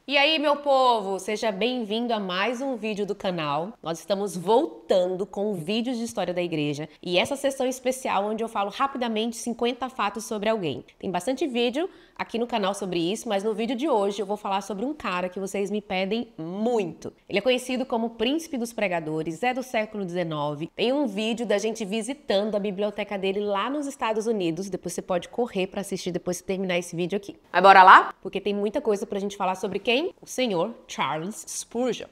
E aí, meu povo, seja bem-vindo a mais um vídeo do canal. Nós estamos voltando com vídeos de história da igreja e essa sessão especial onde eu falo rapidamente 50 fatos sobre alguém. Tem bastante vídeo aqui no canal sobre isso, mas no vídeo de hoje eu vou falar sobre um cara que vocês me pedem muito. Ele é conhecido como Príncipe dos Pregadores, é do século XIX. Tem um vídeo da gente visitando a biblioteca dele lá nos Estados Unidos. Depois você pode correr para assistir depois que terminar esse vídeo aqui. Mas bora lá? Porque tem muita coisa pra gente falar sobre quem? O senhor Charles Spurgeon.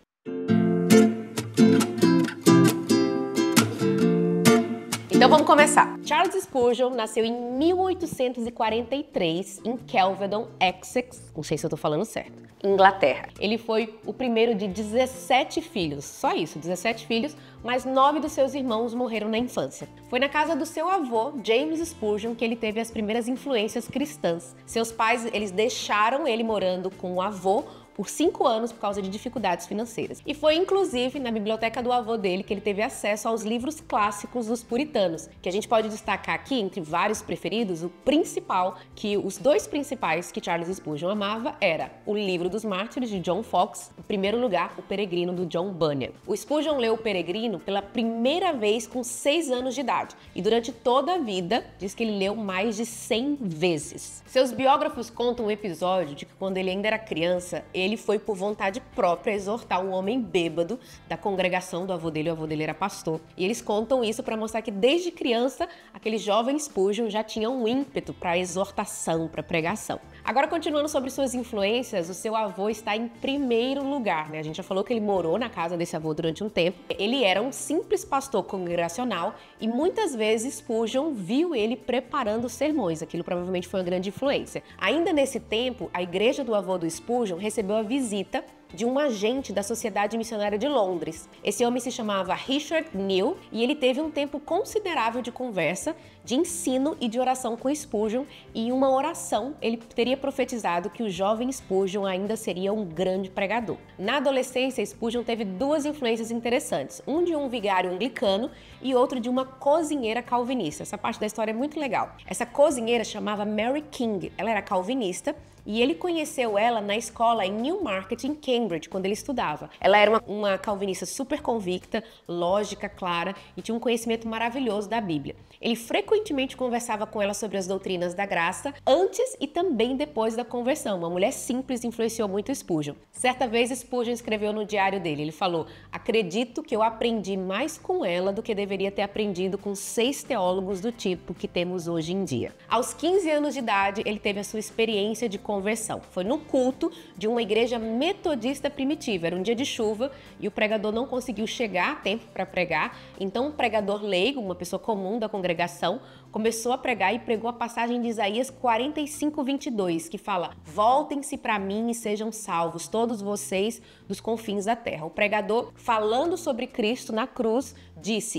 Então vamos começar. Charles Spurgeon nasceu em 1843 em Kelvedon, Essex, não sei se eu tô falando certo, Inglaterra. Ele foi o primeiro de 17 filhos, só isso, 17 filhos, mas 9 dos seus irmãos morreram na infância. Foi na casa do seu avô, James Spurgeon, que ele teve as primeiras influências cristãs. Seus pais, eles deixaram ele morando com o avô por 5 anos por causa de dificuldades financeiras. E foi inclusive na biblioteca do avô dele que ele teve acesso aos livros clássicos dos puritanos, que a gente pode destacar aqui, entre vários preferidos, o principal, que os dois principais que Charles Spurgeon amava era o Livro dos Mártires, de John Foxe, em primeiro lugar, O Peregrino, do John Bunyan. O Spurgeon leu O Peregrino pela primeira vez com 6 anos de idade, e durante toda a vida, diz que ele leu mais de 100 vezes. Seus biógrafos contam um episódio de que quando ele ainda era criança, ele foi por vontade própria exortar um homem bêbado da congregação do avô dele. O avô dele era pastor. E eles contam isso para mostrar que desde criança, aquele jovem Spurgeon já tinha um ímpeto para exortação, para pregação. Agora, continuando sobre suas influências, o seu avô está em primeiro lugar, né? A gente já falou que ele morou na casa desse avô durante um tempo. Ele era um simples pastor congregacional e muitas vezes Spurgeon viu ele preparando sermões. Aquilo provavelmente foi uma grande influência. Ainda nesse tempo, a igreja do avô do Spurgeon recebeu a visita de um agente da Sociedade Missionária de Londres. Esse homem se chamava Richard Neal e ele teve um tempo considerável de conversa, de ensino e de oração com Spurgeon, e em uma oração ele teria profetizado que o jovem Spurgeon ainda seria um grande pregador. Na adolescência, Spurgeon teve duas influências interessantes, um de um vigário anglicano e outro de uma cozinheira calvinista. Essa parte da história é muito legal. Essa cozinheira chamava Mary King, ela era calvinista, e ele conheceu ela na escola em Newmarket, em Cambridge, quando ele estudava. Ela era uma calvinista super convicta, lógica, clara e tinha um conhecimento maravilhoso da Bíblia. Ele frequentemente conversava com ela sobre as doutrinas da graça, antes e também depois da conversão. Uma mulher simples influenciou muito Spurgeon. Certa vez, Spurgeon escreveu no diário dele, ele falou: "Acredito que eu aprendi mais com ela do que deveria ter aprendido com 6 teólogos do tipo que temos hoje em dia." Aos 15 anos de idade, ele teve a sua experiência de conversão. Foi no culto de uma igreja metodista primitiva. Era um dia de chuva e o pregador não conseguiu chegar a tempo para pregar. Então, um pregador leigo, uma pessoa comum da congregação, começou a pregar e pregou a passagem de Isaías 45:22, que fala: "Voltem-se para mim e sejam salvos, todos vocês dos confins da terra." O pregador, falando sobre Cristo na cruz,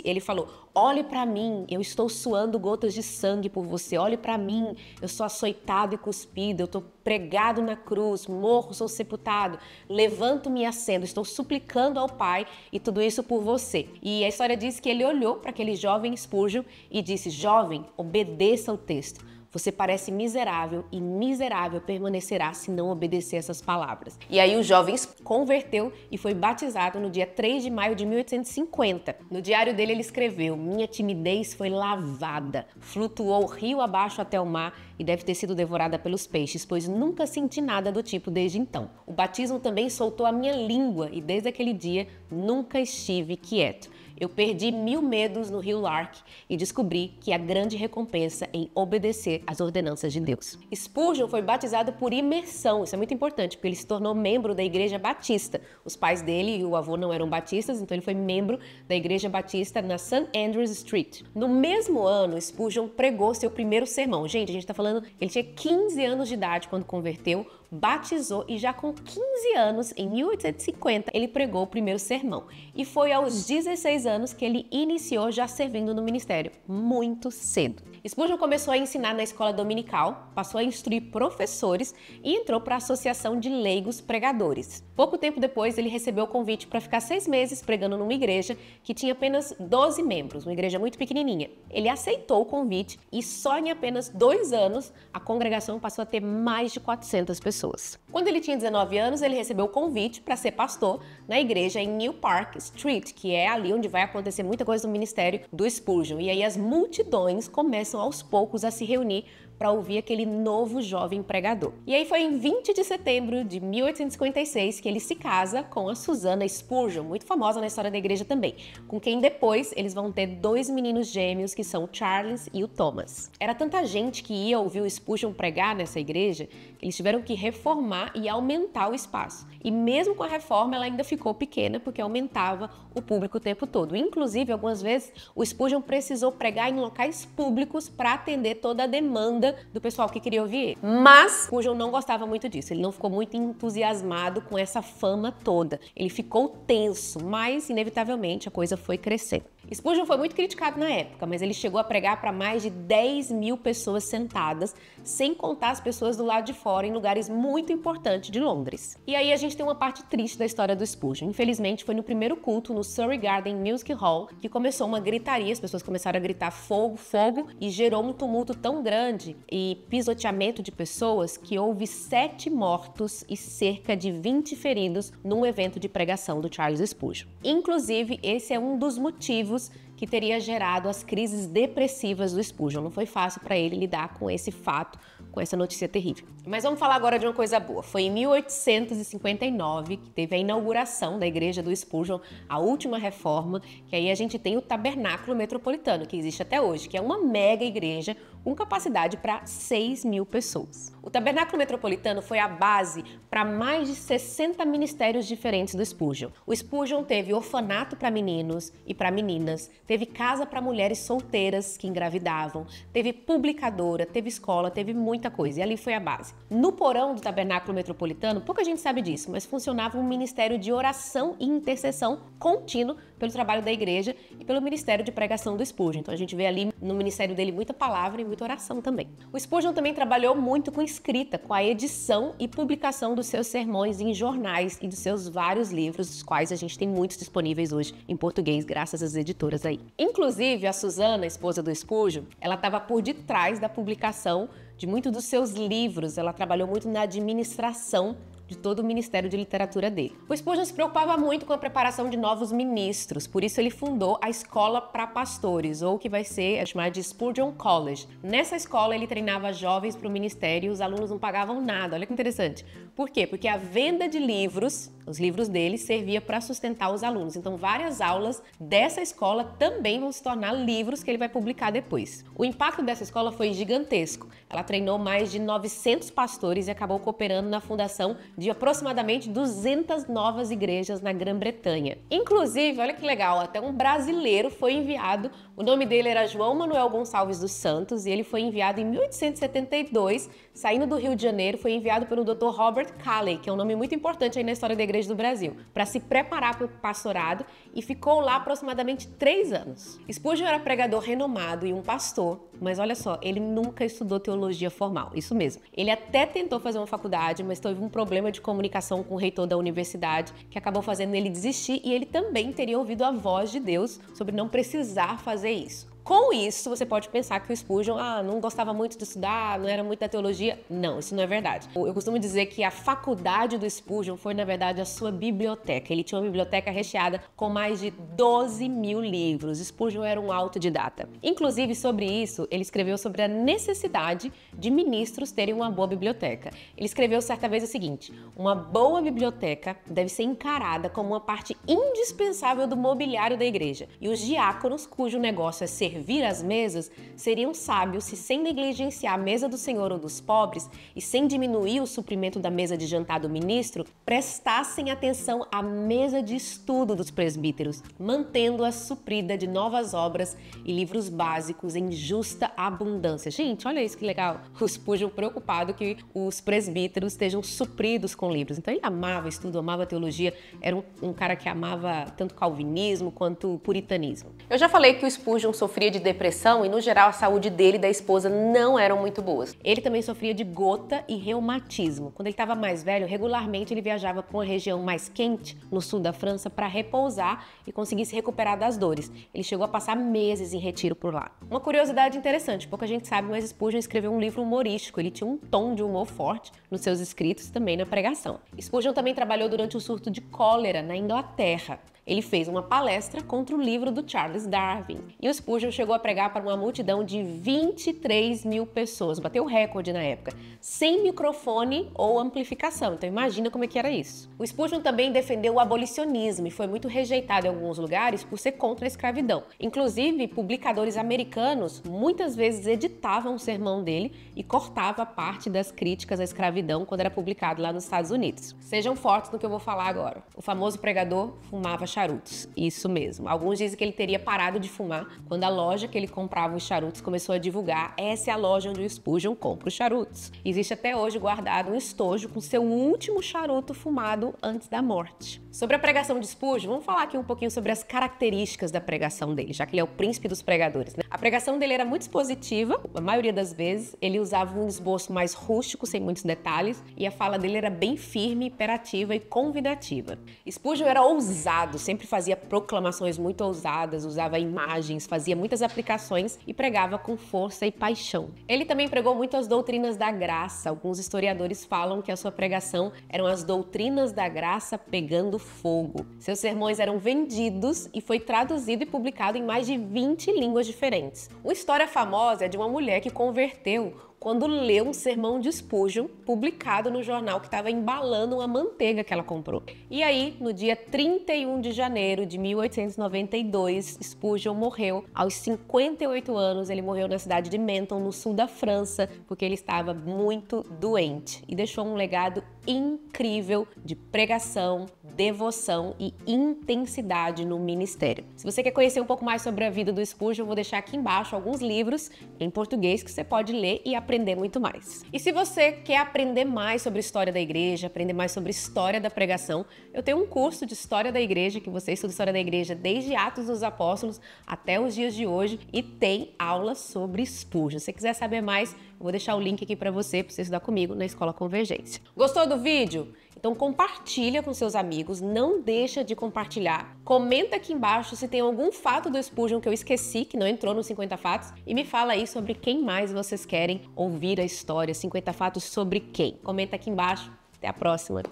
ele falou: "Olhe para mim, eu estou suando gotas de sangue por você. Olhe para mim, eu sou açoitado e cuspido, eu estou pregado na cruz, morro, sou sepultado, levanto-me e acendo, estou suplicando ao Pai e tudo isso por você." E a história diz que ele olhou para aquele jovem Spurgeon e disse: "Jovem, obedeça o texto. Você parece miserável e miserável permanecerá se não obedecer essas palavras." E aí o jovem converteu e foi batizado no dia 3 de maio de 1850. No diário dele ele escreveu: "Minha timidez foi lavada, flutuou rio abaixo até o mar e deve ter sido devorada pelos peixes, pois nunca senti nada do tipo desde então. O batismo também soltou a minha língua e desde aquele dia nunca estive quieto. Eu perdi 1000 medos no rio Lark e descobri que há grande recompensa em obedecer às ordenanças de Deus." Spurgeon foi batizado por imersão, isso é muito importante, porque ele se tornou membro da Igreja Batista. Os pais dele e o avô não eram batistas, então ele foi membro da Igreja Batista na St. Andrews Street. No mesmo ano, Spurgeon pregou seu primeiro sermão. Gente, a gente está falando que ele tinha 15 anos de idade quando converteu, batizou e já com 15 anos, em 1850, ele pregou o primeiro sermão. E foi aos 16 anos que ele iniciou já servindo no ministério, muito cedo. Spurgeon começou a ensinar na escola dominical, passou a instruir professores e entrou para a Associação de Leigos Pregadores. Pouco tempo depois, ele recebeu o convite para ficar 6 meses pregando numa igreja que tinha apenas 12 membros, uma igreja muito pequenininha. Ele aceitou o convite e só em apenas 2 anos a congregação passou a ter mais de 400 pessoas. Quando ele tinha 19 anos, ele recebeu o convite para ser pastor na igreja em New Park Street, que é ali onde vai acontecer muita coisa no ministério do Spurgeon. E aí as multidões começam aos poucos a se reunir para ouvir aquele novo jovem pregador. E aí foi em 20 de setembro de 1856 que ele se casa com a Susannah Spurgeon, muito famosa na história da igreja também, com quem depois eles vão ter 2 meninos gêmeos que são o Charles e o Thomas. Era tanta gente que ia ouvir o Spurgeon pregar nessa igreja que eles tiveram que reformar e aumentar o espaço. E mesmo com a reforma ela ainda ficou pequena porque aumentava o público o tempo todo. Inclusive, algumas vezes o Spurgeon precisou pregar em locais públicos para atender toda a demanda do pessoal que queria ouvir ele. Mas Spurgeon não gostava muito disso, ele não ficou muito entusiasmado com essa fama toda. Ele ficou tenso, mas inevitavelmente a coisa foi crescendo. Spurgeon foi muito criticado na época, mas ele chegou a pregar para mais de 10 mil pessoas sentadas, sem contar as pessoas do lado de fora, em lugares muito importantes de Londres. E aí a gente tem uma parte triste da história do Spurgeon. Infelizmente, foi no primeiro culto, no Surrey Garden Music Hall, que começou uma gritaria, as pessoas começaram a gritar fogo, fogo, e gerou um tumulto tão grande e pisoteamento de pessoas que houve 7 mortos e cerca de 20 feridos num evento de pregação do Charles Spurgeon. Inclusive, esse é um dos motivos que teria gerado as crises depressivas do Spurgeon. Não foi fácil para ele lidar com esse fato, com essa notícia terrível. Mas vamos falar agora de uma coisa boa. Foi em 1859 que teve a inauguração da igreja do Spurgeon, a última reforma, que aí a gente tem o Tabernáculo Metropolitano, que existe até hoje, que é uma mega igreja com capacidade para 6 mil pessoas. O Tabernáculo Metropolitano foi a base para mais de 60 ministérios diferentes do Spurgeon. O Spurgeon teve orfanato para meninos e para meninas, teve casa para mulheres solteiras que engravidavam, teve publicadora, teve escola, teve muita coisa, e ali foi a base. No porão do Tabernáculo Metropolitano, pouca gente sabe disso, mas funcionava um ministério de oração e intercessão contínuo pelo trabalho da igreja e pelo ministério de pregação do Spurgeon. Então a gente vê ali no ministério dele muita palavra e muita oração também. O Spurgeon também trabalhou muito com escrita, com a edição e publicação dos seus sermões em jornais e dos seus vários livros, dos quais a gente tem muitos disponíveis hoje em português, graças às editoras aí. Inclusive, a Susannah, esposa do Spurgeon, ela estava por detrás da publicação de muitos dos seus livros, ela trabalhou muito na administração de todo o Ministério de Literatura dele. O Spurgeon se preocupava muito com a preparação de novos ministros, por isso ele fundou a Escola para Pastores, ou que vai ser chamada de Spurgeon College. Nessa escola ele treinava jovens para o ministério e os alunos não pagavam nada, olha que interessante. Por quê? Porque a venda de livros, os livros dele, servia para sustentar os alunos. Então várias aulas dessa escola também vão se tornar livros que ele vai publicar depois. O impacto dessa escola foi gigantesco. Ela treinou mais de 900 pastores e acabou cooperando na fundação de aproximadamente 200 novas igrejas na Grã-Bretanha. Inclusive, olha que legal, até um brasileiro foi enviado, o nome dele era João Manuel Gonçalves dos Santos, e ele foi enviado em 1872, saindo do Rio de Janeiro, foi enviado pelo Dr. Robert Calley, que é um nome muito importante aí na história da Igreja do Brasil, para se preparar para o pastorado, e ficou lá aproximadamente 3 anos. Spurgeon era pregador renomado e um pastor, mas olha só, ele nunca estudou teologia formal, isso mesmo. Ele até tentou fazer uma faculdade, mas teve um problema de comunicação com o reitor da universidade, que acabou fazendo ele desistir, e ele também teria ouvido a voz de Deus sobre não precisar fazer isso. Com isso, você pode pensar que o Spurgeon não gostava muito de estudar, não era muito da teologia. Não, isso não é verdade. Eu costumo dizer que a faculdade do Spurgeon foi, na verdade, a sua biblioteca. Ele tinha uma biblioteca recheada com mais de 12 mil livros. Spurgeon era um autodidata. Inclusive, sobre isso, ele escreveu sobre a necessidade de ministros terem uma boa biblioteca. Ele escreveu certa vez o seguinte: uma boa biblioteca deve ser encarada como uma parte indispensável do mobiliário da igreja. E os diáconos, cujo negócio é servir às mesas, seriam sábios se, sem negligenciar a mesa do Senhor ou dos pobres e sem diminuir o suprimento da mesa de jantar do ministro, prestassem atenção à mesa de estudo dos presbíteros, mantendo-a suprida de novas obras e livros básicos em justa abundância. Gente, olha isso que legal. O Spurgeon preocupado que os presbíteros estejam supridos com livros. Então ele amava estudo, amava teologia, era um cara que amava tanto calvinismo quanto puritanismo. Eu já falei que o Spurgeon sofria sofria de depressão e, no geral, a saúde dele e da esposa não eram muito boas. Ele também sofria de gota e reumatismo. Quando ele estava mais velho, regularmente ele viajava para uma região mais quente, no sul da França, para repousar e conseguir se recuperar das dores. Ele chegou a passar meses em retiro por lá. Uma curiosidade interessante, pouca gente sabe, mas Spurgeon escreveu um livro humorístico. Ele tinha um tom de humor forte nos seus escritos e também na pregação. Spurgeon também trabalhou durante o surto de cólera na Inglaterra. Ele fez uma palestra contra o livro do Charles Darwin. E o Spurgeon chegou a pregar para uma multidão de 23 mil pessoas. Bateu o recorde na época. Sem microfone ou amplificação. Então imagina como é que era isso. O Spurgeon também defendeu o abolicionismo e foi muito rejeitado em alguns lugares por ser contra a escravidão. Inclusive, publicadores americanos muitas vezes editavam o sermão dele e cortava parte das críticas à escravidão quando era publicado lá nos Estados Unidos. Sejam fortes no que eu vou falar agora. O famoso pregador fumava charutos. Isso mesmo. Alguns dizem que ele teria parado de fumar quando a loja que ele comprava os charutos começou a divulgar: essa é a loja onde o Spurgeon compra os charutos. Existe até hoje guardado um estojo com seu último charuto fumado antes da morte. Sobre a pregação de Spurgeon, vamos falar aqui um pouquinho sobre as características da pregação dele, já que ele é o príncipe dos pregadores, né? A pregação dele era muito expositiva, a maioria das vezes ele usava um esboço mais rústico, sem muitos detalhes, e a fala dele era bem firme, imperativa e convidativa. Spurgeon era ousado, sempre fazia proclamações muito ousadas, usava imagens, fazia muitas aplicações e pregava com força e paixão. Ele também pregou muito as doutrinas da graça. Alguns historiadores falam que a sua pregação eram as doutrinas da graça pegando fogo. Seus sermões eram vendidos e foi traduzido e publicado em mais de 20 línguas diferentes. Uma história famosa é de uma mulher que converteu quando leu um sermão de Spurgeon publicado no jornal que estava embalando uma manteiga que ela comprou. E aí, no dia 31 de janeiro de 1892, Spurgeon morreu aos 58 anos. Ele morreu na cidade de Menton, no sul da França, porque ele estava muito doente e deixou um legado incrível de pregação, devoção e intensidade no ministério. Se você quer conhecer um pouco mais sobre a vida do Spurgeon, eu vou deixar aqui embaixo alguns livros em português que você pode ler e aprender muito mais. E se você quer aprender mais sobre a história da igreja, aprender mais sobre a história da pregação, eu tenho um curso de História da Igreja, que você estuda História da Igreja desde Atos dos Apóstolos até os dias de hoje, e tem aulas sobre Spurgeon. Se você quiser saber mais, eu vou deixar o link aqui para você estudar comigo na Escola Convergência. Gostou do vídeo? Então compartilha com seus amigos, não deixa de compartilhar. Comenta aqui embaixo se tem algum fato do Spurgeon que eu esqueci, que não entrou nos 50 fatos, e me fala aí sobre quem mais vocês querem ouvir a história, 50 fatos sobre quem. Comenta aqui embaixo. Até a próxima!